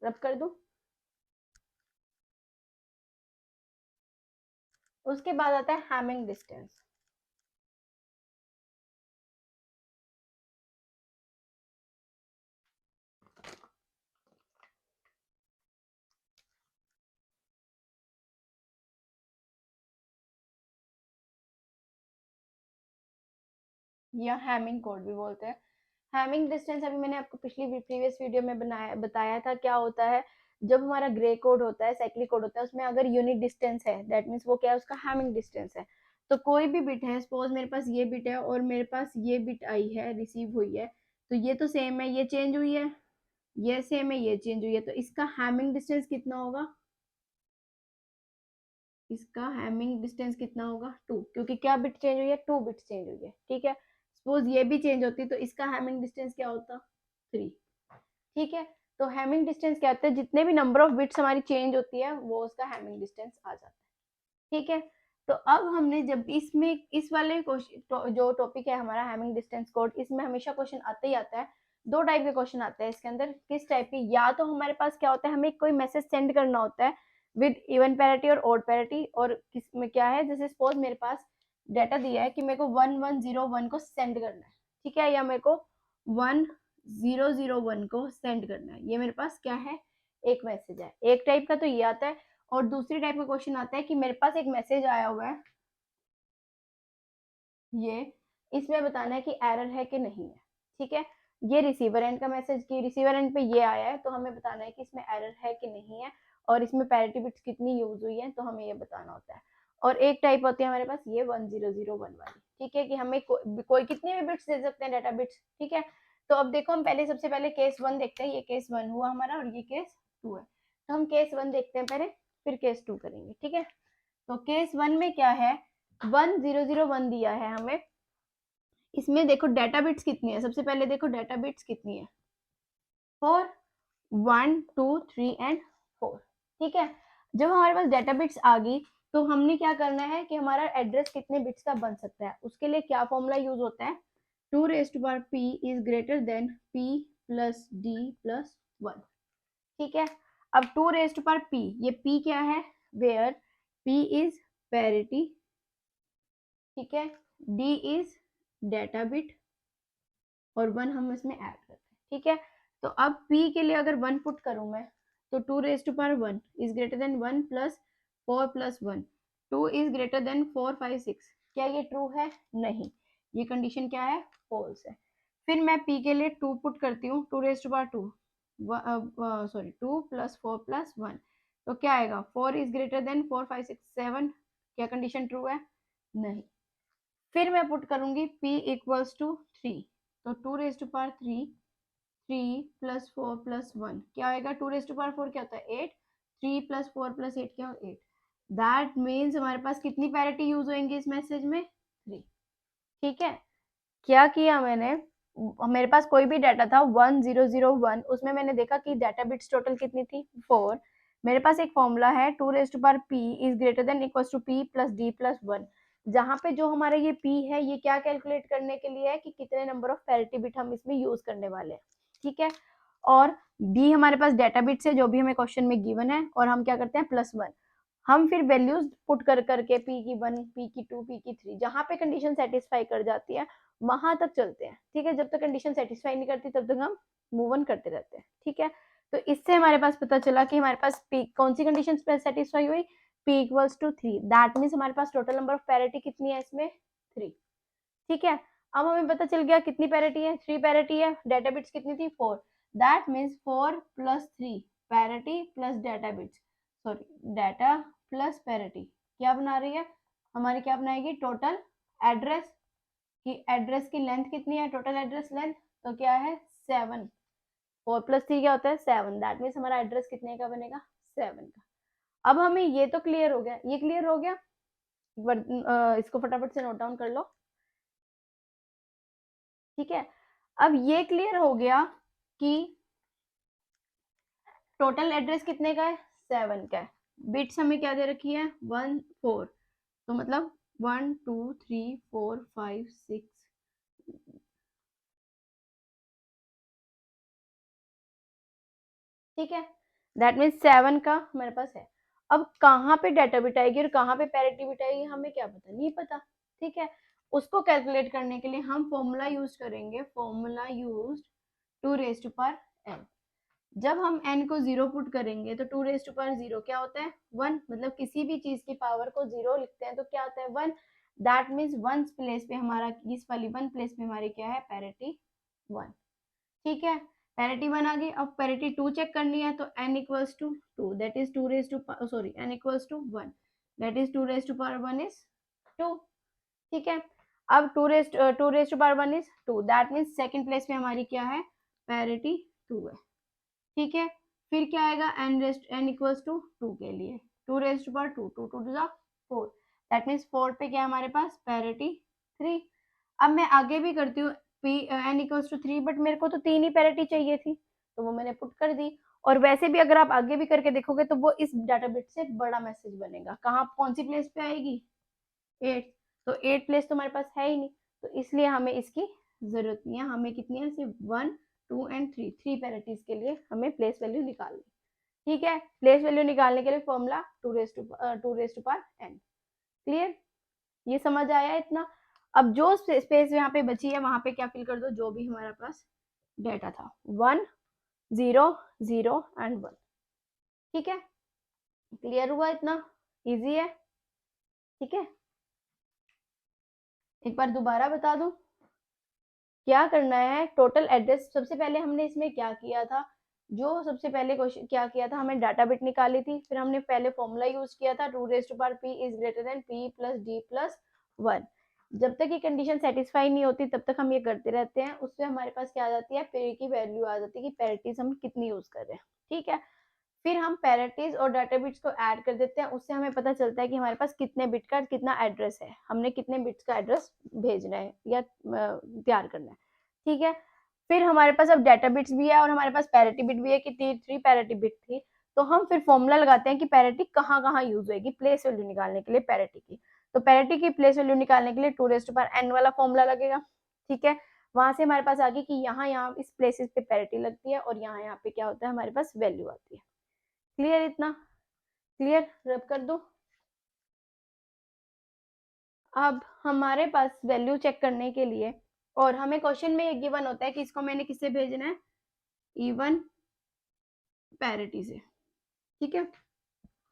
रब कर दूं? उसके बाद आता है हैमिंग डिस्टेंस। या हैमिंग कोड भी बोलते हैं। हैमिंग डिस्टेंस अभी मैंने आपको पिछली प्रीवियस वीडियो में बताया था क्या होता है। जब हमारा ग्रे कोड होता है, साइक्लिक कोड होता है, उसमें अगर यूनिट डिस्टेंस है दैट मीन्स वो क्या है, उसका हैमिंग डिस्टेंस है। तो कोई भी बिट है, सपोज मेरे पास ये बिट है और मेरे पास ये बिट आई है, रिसीव हुई है, तो ये तो सेम है, ये चेंज हुई है, ये सेम है, ये चेंज हुई है, तो इसका हैमिंग डिस्टेंस कितना होगा, इसका हैमिंग डिस्टेंस कितना होगा 2, क्योंकि क्या बिट चेंज हुई है, 2 बिट चेंज हुई है। ठीक है, सपोज ये भी चेंज होती तो इसका हैमिंग डिस्टेंस क्या होता, 3। ठीक है, तो हैमिंग डिस्टेंस क्या होता है, जितने भी नंबर ऑफ बिट्स हमारी चेंज होती है वो उसका हैमिंग डिस्टेंस आ जाता है। ठीक है, तो अब हमने जब इसमें इस वाले क्वेश्चन जो टॉपिक है हमारा हैमिंग डिस्टेंस कोड, इसमें हमेशा क्वेश्चन आता ही आता है। दो टाइप के क्वेश्चन आते हैं इसके अंदर। किस टाइप के, या तो हमारे पास क्या होता है, हमें कोई मैसेज सेंड करना होता है विद इवन पैरिटी और ऑड पैरिटी, और किसमें क्या है, जैसे सपोज मेरे पास डाटा दिया है कि मेरे को 1101 को सेंड करना है। ठीक है, या मेरे को 1001 को सेंड करना है, ये मेरे पास क्या है, एक मैसेज है। एक टाइप का तो ये आता है, और दूसरी टाइप का क्वेश्चन आता है कि मेरे पास एक मैसेज आया हुआ है, ये इसमें बताना है कि एरर है कि नहीं है। ठीक है, ये रिसीवर एंड का मैसेज, की रिसीवर एंड पे ये आया है, तो हमें बताना है कि इसमें एरर है कि नहीं है, और इसमें पैरिटी बिट्स कितनी यूज हुई है, तो हमें ये बताना होता है। और एक टाइप होती है हमारे पास ये 1001 वाली। ठीक है, कि हमें कोई कितने भी बिट्स दे सकते हैं, डाटा बिट्स। ठीक है, तो अब देखो हम पहले सबसे पहले केस 1 देखते हैं। ये केस 1 हुआ हमारा और ये केस 2 है, तो हम केस 1 देखते हैं पहले, फिर केस 2 करेंगे। ठीक है, तो केस 1 में क्या है, 1001 दिया है हमें। इसमें देखो डाटा बिट्स कितनी है, सबसे पहले देखो डाटा बिट्स कितनी है, 4, 1 2 3 एंड 4। ठीक है, जब हमारे पास डाटा बिट्स आ गई, तो हमने क्या करना है कि हमारा एड्रेस कितने बिट्स का बन सकता है, उसके लिए क्या फॉर्मूला यूज होता है, 2 raise to power p is greater than p plus d plus 1। ठीक है, अब 2 रेज टू पावर p, ये p क्या है, वेयर p इज पैरिटी, ठीक है, d इज डाटा बिट, और 1 हम इसमें ऐड करते हैं। ठीक है, तो अब p के लिए अगर 1 पुट करूं मैं, तो 2 raise to power 1 is greater than 1 plus 4 plus 1, 2 is greater than 4 5 6। क्या ये ट्रू है, नहीं, ये कंडीशन क्या है, फॉल्स है। फिर मैं p के लिए 2 पुट करती हूँ, 2 raise to power 2 sorry 2 plus 4 plus 1, तो क्या आएगा, 4 इज ग्रेटर देन 4 5 6 7। क्या कंडीशन ट्रू है, नहीं। फिर मैं पुट करूंगी p इक्वल्स टू 3, तो 2 raise to power 3, 3 plus 4 plus 1 क्या आएगा, 2 रेज टू पावर 4 क्या होता है 8, 3 प्लस 4 प्लस 8 क्या, 8। दैट मीन्स हमारे पास कितनी पैरिटी यूज होंगी इस मैसेज में, 3। ठीक है, क्या किया मैंने, मेरे पास कोई भी डाटा था 1001, उसमें मैंने देखा कि डाटा बिट्स टोटल कितनी थी, 4। मेरे पास एक फॉर्मूला है 2 raise to power p is greater than equals to p plus d plus 1, जहां पे जो हमारा ये p है, ये क्या कैलकुलेट करने के लिए है कि कितने नंबर ऑफ पैरिटी बिट हम इसमें यूज करने वाले हैं। ठीक है, और d हमारे पास डाटा बिट्स है जो भी हमें क्वेश्चन में गिवन है, और हम क्या करते हैं +1। हम फिर वैल्यूज पुट कर करके p की 1, p की 2, p की 3, जहां पे कंडीशन सेटिस्फाई कर जाती है वहां तक चलते हैं। ठीक है, जब तक कंडीशन सेटिस्फाई नहीं करती तब तक हम मूव ऑन करते रहते हैं। ठीक है, तो इससे हमारे पास पता चला कि हमारे पास p कौन सी कंडीशन सेटिस्फाई हुई, p equals to 3। That means हमारे पास टोटल नंबर ऑफ पैरिटी कितनी है इसमें, 3। ठीक है, अब हमें पता चल गया कितनी पैरिटी है, 3 पैरिटी है, डाटा बिट्स कितनी थी, 4। That means 4 plus 3 parity plus data bits, sorry data plus parity क्या बना रही है, हमारी क्या बनाएगी, टोटल एड्रेस की, एड्रेस की लेंथ कितनी है, टोटल एड्रेस लेंथ, तो क्या है 7। 4 प्लस 3 क्या होता है 7। दैट मीन्स हमारा एड्रेस कितने का बनेगा, 7 का। अब हमें ये तो क्लियर हो गया, ये क्लियर हो गया, इसको फटाफट से नोट डाउन कर लो। ठीक है, अब ये क्लियर हो गया कि टोटल एड्रेस कितने का है, 7 का है। बिट्स हमें क्या दे रखी है, 1 4, तो मतलब 1 2 3 4 5 6, ठीक है, दैट मीन्स 7 का हमारे पास है। अब कहाँ पे डाटा बिट आएगी और कहाँ पे पैरिटी बिट आएगी हमें क्या पता, नहीं पता। ठीक है, उसको कैलकुलेट करने के लिए हम फॉर्मूला यूज करेंगे, formula use 2 raise to power n। जब हम n को 0 पुट करेंगे तो 2 रेज टू पावर 0 क्या होता है, 1, मतलब किसी भी चीज की पावर को 0 लिखते हैं तो क्या होता है 1। दैट मीन्स वन प्लेस पे हमारा, इस वाली वन प्लेस पे हमारी क्या है, पैरिटी 1। ठीक है, पैरिटी 1 आ गई। अब पैरिटी 2 चेक करनी है, तो n equals to 2, that is 2 raise to, sorry n equals to 1, that is 2 raise to power 1 is 2। ठीक है, अब 2 raise to power 1 is 2, that means second place पे हमारी क्या है, पैरिटी 2 है। ठीक है, फिर क्या आएगा, n इक्वल्स टू 2 के लिए 2 raise to power 2, 2 to 4, that means 4 पे क्या है हमारे पास, पैरिटी 3। अब मैं आगे भी करती हूँ, n इक्वल्स टू 3, बट मेरे को तो 3 ही पैरिटी चाहिए थी, तो वो मैंने पुट कर दी। और वैसे भी अगर आप आगे भी करके देखोगे तो वो इस डाटा बिट से बड़ा मैसेज बनेगा। कहाँ, कौन सी प्लेस पे आएगी, 8, तो 8 प्लेस तो हमारे पास है ही नहीं, तो इसलिए हमें इसकी जरूरत नहीं है। हमें कितनी है, सिर्फ 1, 2 एंड 3, 3 पैरिटीज के लिए हमें प्लेस वैल्यू निकालनी। ठीक है, प्लेस वैल्यू निकालने के लिए formula 2 raise to power n। Clear, ये समझ आया इतना। अब जो स्पेस यहाँ पे बची है वहां पे क्या फिल कर दो, जो भी हमारे पास डेटा था, 1, 0, 0 एंड 1। ठीक है, क्लियर हुआ इतना, इजी है। ठीक है, एक बार दोबारा बता दूं क्या करना है। टोटल एड्रेस, सबसे पहले हमने इसमें क्या किया था, जो सबसे पहले क्वेश्चन क्या किया था, हमें डाटा बिट निकाली थी, फिर हमने पहले फॉर्मूला यूज किया था 2 raise to power p is greater than p plus d plus 1। जब तक ये कंडीशन सेटिस्फाई नहीं होती तब तक हम ये करते रहते हैं, उससे हमारे पास क्या आ जाती है, पे की वैल्यू आ जाती है कि पैरिटीज हम कितनी यूज कर रहे हैं। ठीक है, फिर हम पैरिटीज और डाटा बिट्स को ऐड कर देते हैं, उससे हमें पता चलता है कि हमारे पास कितने बिट का कितना एड्रेस है, हमने कितने बिट्स का एड्रेस भेजना है या तैयार करना है। ठीक है, फिर हमारे पास अब डाटा बिट्स भी है और हमारे पास पैरिटी बिट भी है कि 3 पैरिटी बिट थी, तो हम फिर फॉर्मूला लगाते हैं कि पैरिटी कहाँ कहाँ यूज होगी प्लेस वैल्यू निकालने के लिए पैरिटी की। तो पैरिटी की प्लेस वैल्यू निकालने के लिए 2 रेज टू पावर n वाला फॉर्मूला लगेगा। ठीक है, वहां से हमारे पास आ गई कि यहाँ यहाँ इस प्लेसेस पे पैरिटी लगती है और यहाँ पे क्या होता है, हमारे पास वैल्यू आती है। क्लियर इतना, क्लियर, रब कर दो। अब हमारे पास वैल्यू चेक करने के लिए, और हमें क्वेश्चन में ये गिवन होता है कि इसको मैंने किससे भेजना है, इवन पैरिटी से। ठीक है,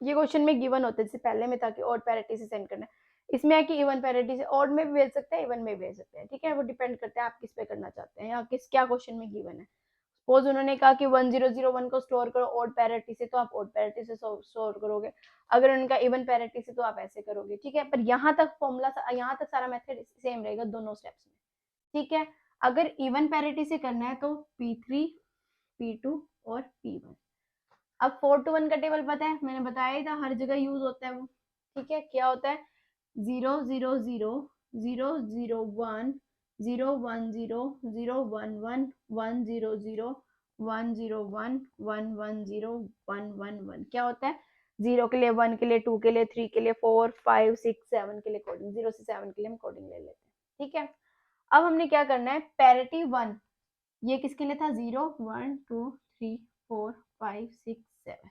ये क्वेश्चन में गिवन होता है, जैसे पहले में था कि ऑड पैरिटी से सेंड करना है, इसमें है कि इवन पैरिटी से, ऑड में भी भेज सकते हैं, इवन में भी भेज सकते हैं। ठीक है, वो डिपेंड करता है आप किस पे करना चाहते हैं या किस क्या क्वेश्चन में गिवन है। सपोज उन्होंने कहा कि 1001 को स्टोर करो ऑड पैरिटी से, तो आप ऑड पैरिटी से स्टोर करोगे। अगर उनका इवन पैरिटी से, तो आप ऐसे करोगे। ठीक है, पर यहाँ तक फॉर्मूला, यहाँ तक सारा मेथड सेम रहेगा दोनों स्टेप्स में। ठीक है, अगर इवन पैरिटी से करना है तो P3, P2 और P1। अब 4 to 1 का टेबल पता है, मैंने बताया ही था, हर जगह यूज होता है वो। ठीक है, क्या होता है, 0 0 0 0 0 1 0 1 0 0 1 1 1 0 0 1 0 1 1 1 0 1 1 1। क्या होता है, 0 के लिए, 1 के लिए, 2 के लिए, 3 के लिए, 4 5 6 7 के लिए कोडिंग, 0 से 7 के लिए हम कोडिंग ले लेते हैं। ठीक है, अब हमने क्या करना है, पैरिटी 1 ये किसके लिए था, 0 1 2 3 4 5 6 7।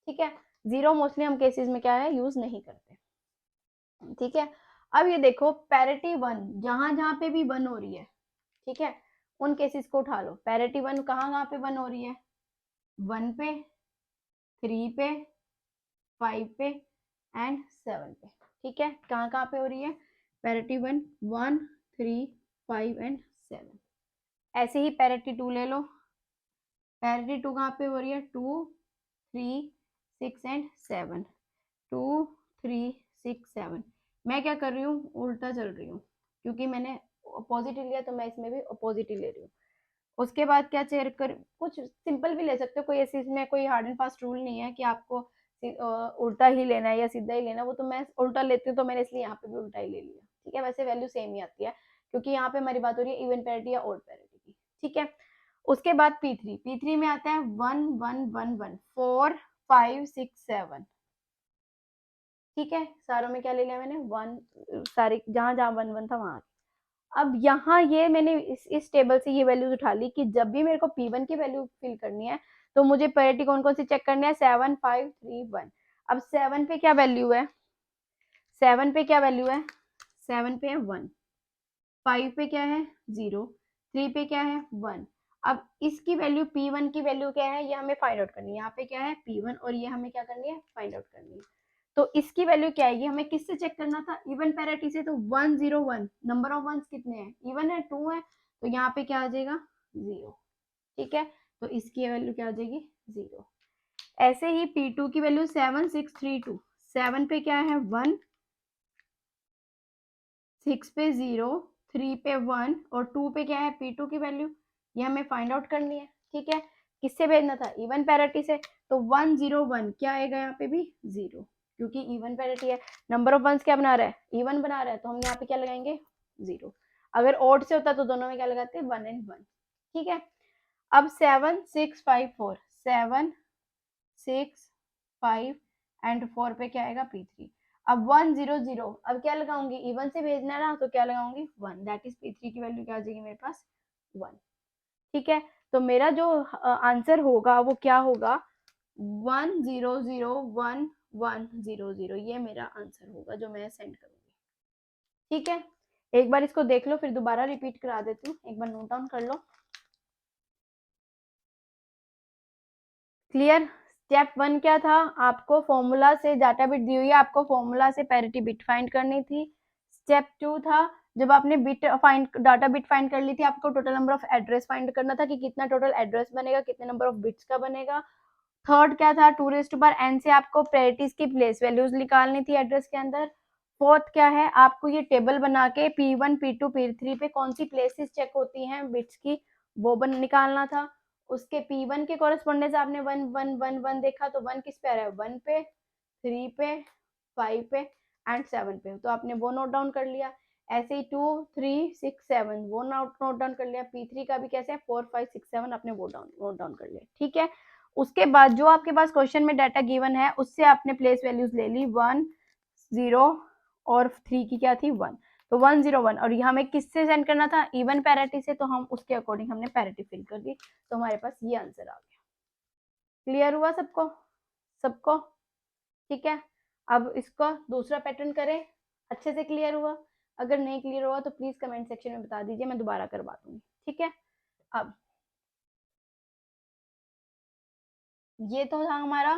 ठीक है, 0 मोस्टली हम केसेस में क्या है, यूज नहीं करते। ठीक है, अब ये देखो पैरिटी 1 जहां जहां पे भी 1 हो रही है, ठीक है, उन केसेस को उठा लो। पैरिटी 1 कहाँ कहाँ पे 1 हो रही है, 1 पे, 3 पे, 5 पे एंड 7 पे। ठीक है, कहाँ कहाँ पे हो रही है, पैरिटी 1 1 3 5 एंड 7। ऐसे ही पैरिटी 2 ले लो, पैरिटी 2 कहाँ पे हो रही है, 2 3 6 एंड 7, 2 3 6 7। मैं क्या कर रही हूँ, उल्टा चल रही हूँ, क्योंकि मैंने अपोजिट लिया तो मैं इसमें भी अपोजिट ही ले रही हूँ। उसके बाद क्या चेक कर, कुछ सिंपल भी ले सकते हो, कोई ऐसे इसमें कोई हार्ड एंड फास्ट रूल नहीं है कि आपको उल्टा ही लेना है या सीधा ही लेना है। वो तो मैं उल्टा लेती हूँ, तो मैंने इसलिए यहाँ पे भी उल्टा ही ले लिया। ठीक है, वैसे वैल्यू सेम ही आती है, क्योंकि यहाँ पे हमारी बात हो रही है इवन पैरिटी या ऑड पैरिटी की। ठीक है, उसके बाद P3 में आता है 1 1 1 1 4 5 6 7। ठीक है, सारों में क्या ले लिया मैंने, 1, सारे जहां जहां 1 1 था वहां। अब यहाँ ये मैंने इस टेबल से ये वैल्यूज उठा ली कि जब भी मेरे को P1 की वैल्यू फिल करनी है तो मुझे पैरिटी कौन कौन सी चेक करनी है, 7 5 3 1। अब 7 पे क्या वैल्यू है, 7 पे क्या वैल्यू है, 7 पे है 1, 5 पे क्या है 0, 3 पे क्या है 1। अब इसकी वैल्यू P1 की वैल्यू क्या है, ये हमें फाइंड आउट करनी है। यहाँ पे क्या है P1 और ये हमें क्या करनी है, फाइंड आउट करनी है। तो इसकी वैल्यू क्या आएगी, हमें किससे चेक करना था, इवन पैरिटी से। तो 101 नंबर ऑफ वंस कितने हैं, इवन है, 2 है, तो यहाँ पे क्या आ जाएगा 0। ठीक है, तो इसकी वैल्यू क्या आ जाएगी 0। ऐसे ही P2 की वैल्यू 7632, 7 पे क्या है 1, 6 पे 0, 3 पे 1 और 2 पे क्या है P2 की वैल्यू, ये हमें फाइंड आउट करनी है। ठीक है, किससे भेजना था, इवन पैरिटी से। तो 101 क्या आएगा यहाँ पे भी 0, क्योंकि इवन पैरिटी है। नंबर ऑफ वंस क्या बना रहा है, इवन बना रहा है, तो हम यहाँ पे क्या लगाएंगे 0। अगर ऑड से होता तो दोनों में क्या लगाते 1 and 1। ठीक है, अब 7 6 5 4, 7 6 5 एंड 4 पे क्या आएगा P3। अब 1 0 0, अब क्या लगाऊंगी, इवन से भेजना है ना, तो क्या लगाऊंगी 1, दैट इज P3 की वैल्यू क्या आ जाएगी मेरे पास 1। ठीक है, तो मेरा जो आंसर होगा वो क्या होगा 1 0 0 1 1 0 0, ये मेरा आंसर होगा जो मैं सेंड करूंगी। ठीक है, एक बार इसको देख लो, फिर दोबारा रिपीट करा देती हूँ, एक बार नोट डाउन कर लो। क्लियर। स्टेप 1 क्या था, आपको फॉर्मूला से डाटा बिट दी हुई है, आपको फॉर्मूला से पैरिटी बिट फाइंड करनी थी। स्टेप 2 था, जब आपने bit find data bit find कर ली थी, आपको total number of address find करना था कि कितना टोटल एड्रेस बनेगा, कितने नंबर ऑफ बिट्स का बनेगा। थर्ड क्या था, 2n से आपको पैरिटीज की प्लेस वैल्यूज निकालनी थी एड्रेस के अंदर। फोर्थ क्या है, आपको ये टेबल बना के P1 P2 P3 पे कौन सी प्लेसेस चेक होती हैं बिट्स की, वो निकालना था। उसके P1 के कॉरेस्पॉन्डेंस आपने 1 1 1 1 देखा, तो 1 किस पे आ रहा है, 1 पे, 3 पे, 5 पे एंड 7 पे, तो आपने वो नोट डाउन कर लिया। ऐसे ही 2 3 6 7 वो नोट डाउन कर लिया। P3 का भी कैसे है 4 5 6 7 आपने वो नोट डाउन कर लिया। ठीक है, उसके बाद जो आपके पास क्वेश्चन में डाटा गिवन है उससे आपने प्लेस वैल्यूज ले ली, 1 0 और 3 की क्या थी 1, तो 1 0 1, और हमें किससे सेंड करना था, इवन पैरिटी से, तो हम उसके अकॉर्डिंग हमने पैरिटी फिल कर दी, तो हमारे पास ये आंसर आ गया। क्लियर हुआ सबको, सबको। ठीक है, अब इसको दूसरा पैटर्न करें, अच्छे से क्लियर हुआ। अगर नहीं क्लियर हुआ तो प्लीज कमेंट सेक्शन में बता दीजिए, मैं दोबारा करवा दूंगी। ठीक है, अब ये तो था हमारा,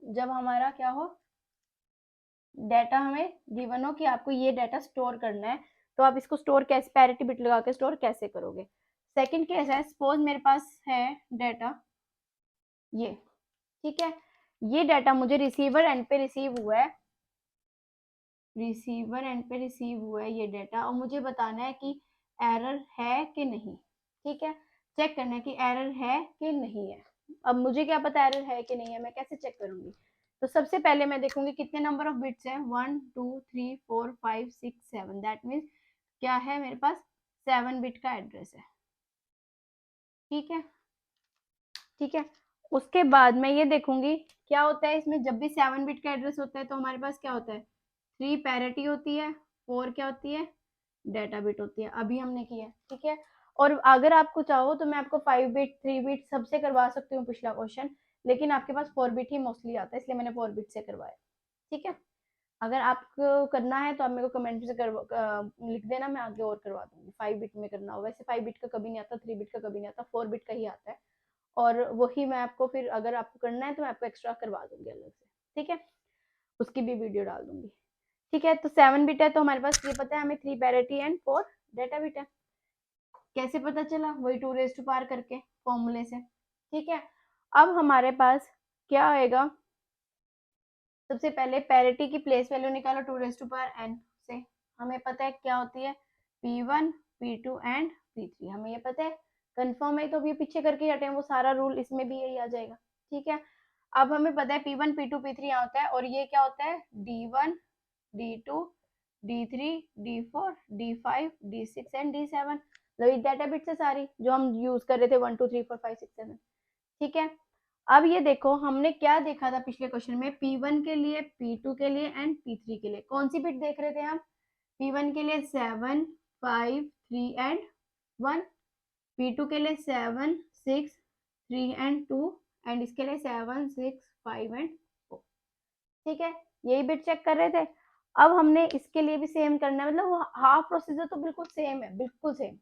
जब हमारा क्या हो, डाटा हमें गिवन हो कि आपको ये डाटा स्टोर करना है, तो आप इसको स्टोर कैसे, पैरिटी बिट लगा के स्टोर कैसे करोगे। सेकंड केस है, सपोज मेरे पास है डाटा ये। ठीक है, ये डाटा मुझे रिसीवर एंड पे रिसीव हुआ है, रिसीवर एंड पे रिसीव हुआ है ये डाटा, और मुझे बताना है कि एरर है कि नहीं। ठीक है, चेक करना है कि एरर है कि नहीं है। अब मुझे क्या पता एरर है कि नहीं है, मैं कैसे चेक करूंगी। तो सबसे पहले मैं देखूंगी कितने नंबर ऑफ बिट्स हैं, 1 2 3 4 5 6 7, दैट मीन्स क्या है मेरे पास 7 बिट का एड्रेस है। ठीक है, ठीक है, उसके बाद मैं ये देखूंगी क्या होता है इसमें, जब भी 7 बिट का एड्रेस होता है तो हमारे पास क्या होता है, 3 पैरिटी होती है, 4 क्या होती है डाटा बिट होती है, अभी हमने किया। ठीक है, और अगर आपको चाहो तो मैं आपको 5 बिट 3 बिट सबसे करवा सकती हूँ पिछला क्वेश्चन, लेकिन आपके पास 4 बिट ही मोस्टली आता है, इसलिए मैंने 4 बिट से करवाया। ठीक है, अगर आपको करना है तो आप मेरे को कमेंट से लिख देना, मैं आगे और करवा दूंगी। 5 बिट में करना हो, वैसे 5 बिट का कभी नहीं आता, 3 बिट का कभी नहीं आता, 4 बिट का ही आता है, और वही मैं आपको फिर अगर आपको करना है तो मैं आपको एक्स्ट्रा करवा दूंगी अलग से। ठीक है, उसकी भी वीडियो डाल दूंगी। ठीक है, तो 7 बिट है तो हमारे पास ये पता है हमें 3 पैरिटी एंड 4 डाटा बिट है। कैसे पता चला, वही 2 करके फॉर्मूले से। ठीक है, अब हमारे पास क्या आएगा, सबसे पहले पैरिटी की प्लेस वैल्यू निकालो 2n से, हमें पता है क्या होती है P1 P2 एंड P3, हमें ये पता है, कंफर्म है, तो अभी पीछे करके हटे वो सारा रूल इसमें भी यही आ जाएगा। ठीक है, अब हमें पता है P1 P2 P3 यहाँ होता है, और ये क्या होता है D1 D2 D3 D4 D5 D6 and D7, मतलब डाटा बिट्स है सारी जो हम यूज कर रहे थे 1 2 3 4 5 6 7। ठीक है, अब ये देखो हमने क्या देखा था पिछले क्वेश्चन में, P1 के लिए P2 के लिए एंड P3 के लिए कौन सी बिट देख रहे थे हम, P1 के लिए 7 5 3 एंड 1, P2 के लिए 7 6 3 एंड 2, एंड इसके लिए 7 6 5 एंड 4। ठीक है, यही बिट चेक कर रहे थे। अब हमने इसके लिए भी सेम करना है, मतलब हाफ प्रोसीजर तो बिल्कुल सेम है, बिल्कुल सेम।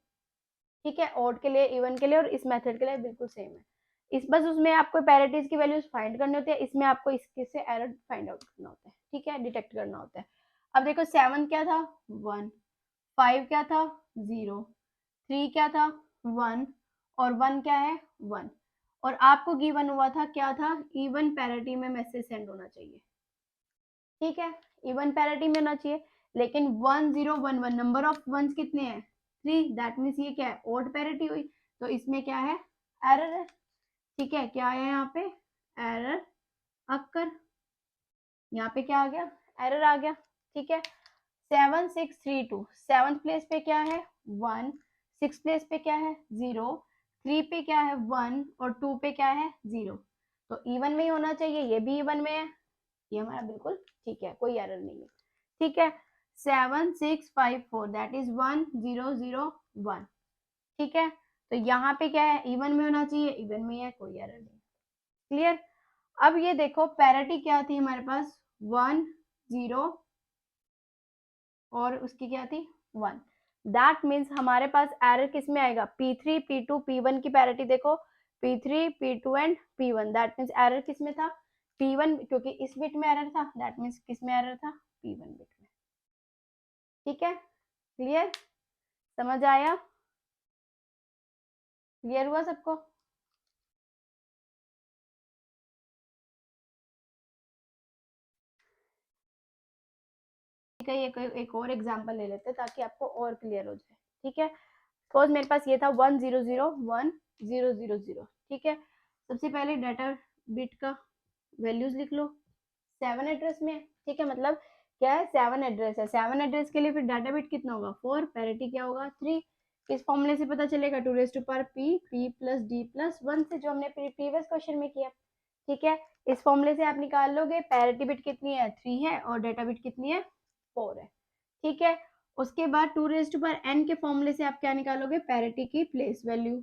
ठीक है, ऑड के लिए इवन के लिए और इस मेथड के लिए बिल्कुल सेम है। इस बस उसमें आपको पैरिटीज की वैल्यूज फाइंड करनी होती है, इसमें आपको इसके से एरर फाइंड आउट करना होता है, ठीक है, डिटेक्ट करना होता है। अब देखो 7 क्या था 1, 5 क्या था 0, 3 क्या था 1 और 1 क्या है 1। और आपको गिवन हुआ था क्या था, इवन पैरिटी में मैसेज सेंड होना चाहिए, ठीक है, इवन पैरिटी में होना चाहिए। लेकिन 1 0 1 1 नंबर ऑफ वंस कितने हैं 3, दैट मीन्स ये क्या है ऑड पैरिटी हुई, तो इसमें क्या है एरर है, ठीक है, क्या है यहाँ पे एरर अक्कर, यहाँ पे क्या आ गया एरर आ गया, ठीक है। 7 6 3 2, 7th प्लेस पे क्या है 1, 6 प्लेस पे क्या है 0, 3 पे क्या है 1 और 2 पे क्या है 0, तो इवन में ही होना चाहिए, ये भी इवन में है, ये हमारा बिल्कुल ठीक है, कोई एरर नहीं है, ठीक है। 7 6 5 4 दैट इज 1 0 0 1, ठीक है, तो यहाँ पे क्या है इवन में होना चाहिए, इवन में है, कोई एरर नहीं, क्लियर। अब ये देखो पैरिटी क्या थी हमारे पास 1 0 और उसकी क्या थी 1, दैट मीन्स हमारे पास एरर किस में आएगा P3 P2 P1 की पैरिटी देखो P3 P2 and P1, that means error किस में था P1, क्योंकि इस बिट में एरर था, दैट मीन्स किस में एरर था P1 बिट में, ठीक है, क्लियर, समझ आया, क्लियर हुआ सबको। ठीक है, ये एक और एग्जांपल ले लेते हैं ताकि आपको और क्लियर हो जाए, ठीक है। सपोज मेरे पास ये था 1 0 0 1 0 0 0, ठीक है। सबसे पहले डाटा बिट का वैल्यूज लिख लो 7 एड्रेस में, ठीक है, मतलब क्या है 7 एड्रेस है, 7 एड्रेस के लिए फिर डाटा बिट कितना होगा 4, पैरिटी क्या होगा 3, इस फॉर्मूले से पता चलेगा 2 raised to power p p plus d plus 1 से, जो हमने प्रीवियस क्वेश्चन में किया, ठीक है। इस फॉर्मूले से आप निकाल लोगे पैरिटी बिट कितनी है 3 है और डाटा बिट कितनी है 4 है, ठीक है। उसके बाद 2 raised to power n के फॉर्मूले से आप क्या निकालोगे पैरिटी की प्लेस वैल्यू,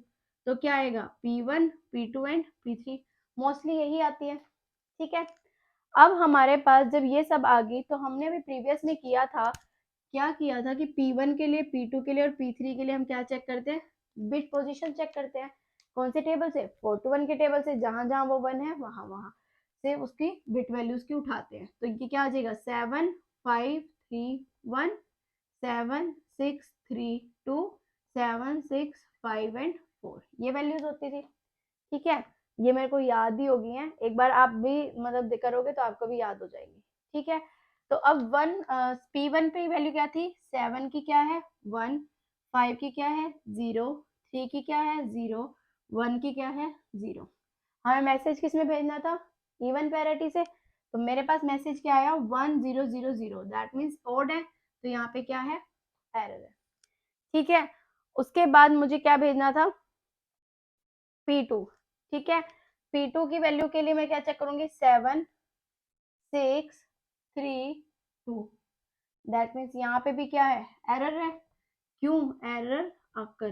तो क्या आएगा p1 p2 and p3, mostly यही आती है, ठीक है। अब हमारे पास जब ये सब आ गई तो हमने अभी प्रीवियस में किया था, क्या किया था कि P1 के लिए P2 के लिए और P3 के लिए हम क्या चेक करते हैं बिट पोजीशन चेक करते हैं, कौन से टेबल से 4 to 1 के टेबल से, जहां जहां वो 1 है वहां वहां से उसकी बिट वैल्यूज की उठाते हैं, तो ये क्या आ जाएगा 7 5 3 1 7 6 3 2 7 6 5 एंड 4, ये वैल्यूज होती थी, ठीक है। ये मेरे को याद ही होगी है, एक बार आप भी मतलब करोगे तो आपको भी याद हो जाएगी, ठीक है। तो अब P1 पे वैल्यू क्या थी 7 की क्या है 1, 5 की क्या है 0, 3 की क्या है 0, 1 की क्या है 0, हमें मैसेज किस में भेजना था इवन पैरिटी से, तो मेरे पास मैसेज क्या आया 1 0 0 0, दैट मीन्स ओड है, तो यहाँ पे क्या है एरर है, ठीक है। उसके बाद मुझे क्या भेजना था P2, ठीक है। P2 की वैल्यू के लिए मैं क्या चेक करूंगी 7 6 3 2, दैट मीन्स यहाँ पे भी क्या है एरर है, क्यों एरर आकर,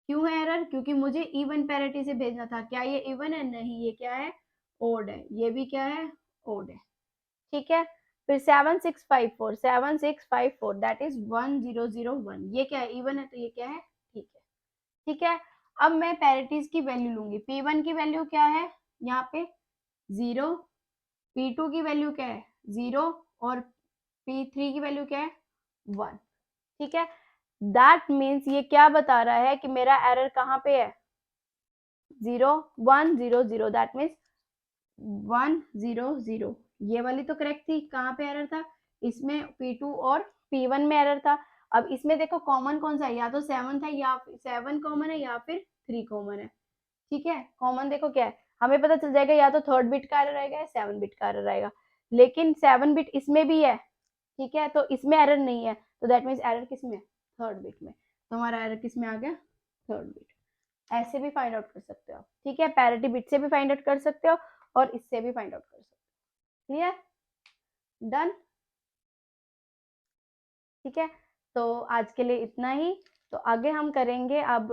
क्यों है एरर, क्योंकि मुझे इवन पैरिटी से भेजना था, क्या ये इवन है नहीं, ये क्या है ओड है, ये भी क्या है ओड है, ठीक है। फिर 7 6 5 4 7 6 5 4 दैट इज 1 0 0 1, ये क्या है इवन है, तो ये क्या है ठीक है, ठीक है। अब मैं पैरिटीज की वैल्यू लूंगी, P1 की वैल्यू क्या है यहाँ पे 0, P2 की वैल्यू क्या है 0 और P3 की वैल्यू क्या है 1, ठीक है। दैट मीन्स ये क्या बता रहा है कि मेरा एरर कहाँ पे है 0 1 0 0, दैट मीन्स 1 0 0, ये वाली तो करेक्ट थी, कहाँ पे एरर था इसमें P2 और P1 में एरर था। अब इसमें देखो कॉमन कौन सा है, या तो 7 था या 7 कॉमन है या फिर 3 कॉमन है, ठीक है। कॉमन देखो क्या है, हमें पता चल जाएगा या तो 3rd बिट का एरर आएगा या 7 बिट का एरर आएगा, लेकिन 7 बिट इसमें भी है, ठीक है, तो इसमें एरर नहीं है, तो दैट मीन्स एरर किस में 3rd बिट में, तो हमारा एरर किस में आ गया 3rd बिट, ऐसे भी फाइंड आउट कर सकते हो आप, ठीक है, पैरिटी बिट से भी फाइंड आउट कर सकते हो और इससे भी फाइंड आउट कर सकते हो, क्लियर, डन, ठीक है। तो आज के लिए इतना ही, तो आगे हम करेंगे अब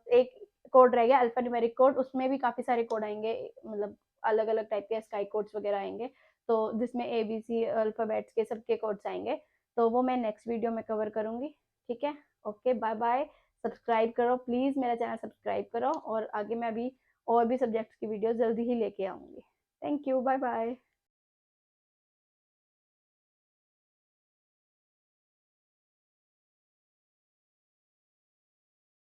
एक कोड रह गया अल्फा न्यूमेरिक कोड, उसमें भी काफी सारे कोड आएंगे, मतलब अलग अलग टाइप के स्काई कोड्स वगैरह आएंगे, तो जिसमें ABC अल्फाबेट्स के सबके कोड्स आएंगे, तो वो मैं नेक्स्ट वीडियो में कवर करूंगी, ठीक है। ओके बाय बाय, सब्सक्राइब करो प्लीज, मेरा चैनल सब्सक्राइब करो, और आगे मैं अभी और भी सब्जेक्ट्स की वीडियो जल्दी ही लेके आऊंगी। Thank you, bye bye.